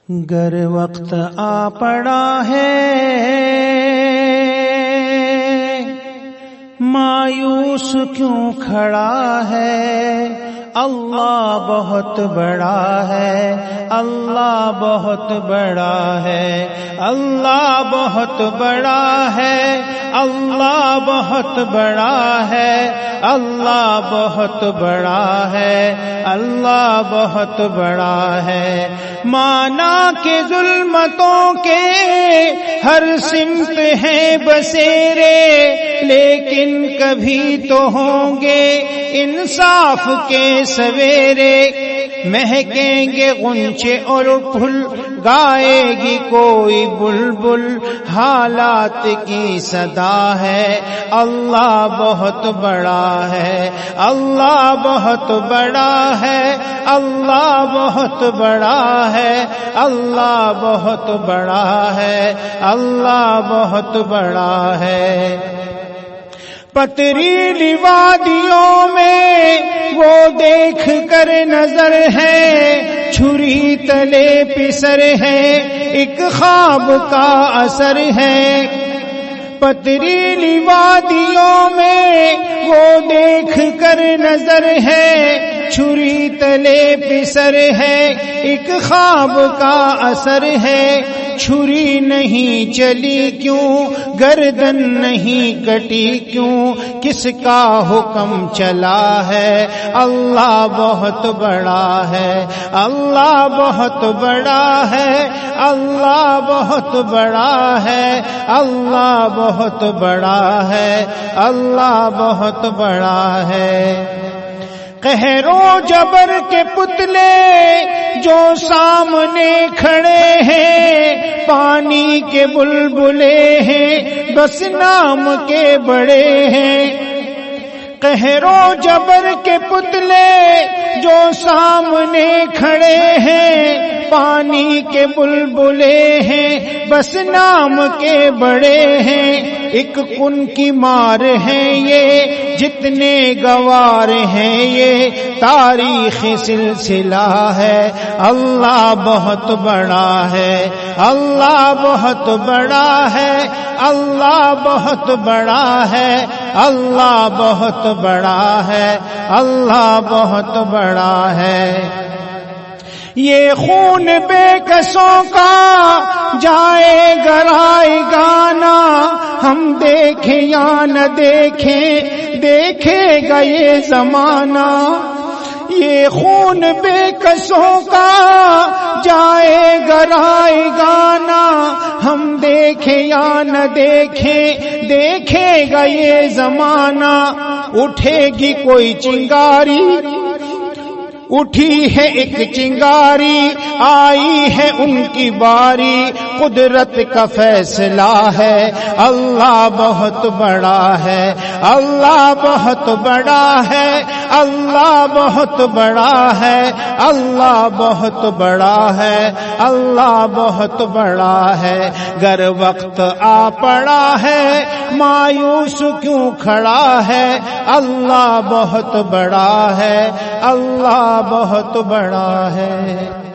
گر وقت آ پڑا ہے مایوس کیوں کھڑا ہے، اللہ بہت بڑا ہے، اللہ بہت بڑا ہے، اللہ بہت بڑا ہے، اللہ بہت بڑا ہے، اللہ بہت بڑا ہے، اللہ بہت بڑا ہے۔ مانا کہ ظلمتوں کے ہر سمت ہیں بسیرے، لیکن کبھی تو ہوں گے انصاف کے سویرے۔ مہکیں گے غنچے اور پھول، گائے گی کوئی بلبل، حالات کی صدا ہے، اللہ بہت بڑا ہے، اللہ بہت بڑا ہے، اللہ بہت بڑا ہے، اللہ بہت بڑا ہے، اللہ بہت بڑا ہے۔ پتریلی وادیوں میں وہ دیکھ کر نظر ہے، چھری تلے پسر ہے، ایک خواب کا اثر ہے۔ پتریلی وادیوں میں وہ دیکھ کر نظر ہے، چھری تلے پسر ہے، ایک خواب کا اثر ہے۔ چھری نہیں چلی کیوں، گردن نہیں کٹی کیوں، کس کا حکم چلا ہے، اللہ بہت بڑا ہے، اللہ بہت بڑا ہے، اللہ بہت بڑا ہے، اللہ بہت بڑا ہے، اللہ بہت بڑا ہے۔ قہر و جبر کے پتلے جو سامنے کھڑے ہیں، پانی کے بلبلے ہیں، بس نام کے بڑے ہیں۔ قہر و جبر کے پتلے جو سامنے کھڑے ہیں، پانی کے بلبلے ہیں، بس نام کے بڑے ہیں۔ ایک کن کی مار ہیں یہ، جتنے گوار ہیں یہ، تاریخ سلسلہ ہے، اللہ بہت بڑا ہے، اللہ بہت بڑا ہے، اللہ بہت بڑا ہے، اللہ بہت بڑا ہے، اللہ بہت بڑا ہے۔ یہ خون بے کسوں کا جائے گرائے گانا، ہم دیکھیں یا نہ دیکھیں، دیکھے گا یہ زمانہ۔ یہ خون بے کسوں کا جائے گرائے گانا، ہم دیکھیں یا نہ دیکھیں، دیکھے گا یہ زمانہ۔ اٹھے گی کوئی چنگاری، اٹھی ہے ایک چنگاری، آئی ہے ان کی باری، قدرت کا فیصلہ ہے، اللہ بہت بڑا ہے، اللہ بہت بڑا ہے، اللہ بہت بڑا ہے، اللہ بہت بڑا ہے، اللہ بہت بڑا ہے۔ گر وقت آ پڑا ہے مایوس کیوں کھڑا ہے، اللہ بہت بڑا ہے، اللہ بہت بڑا ہے۔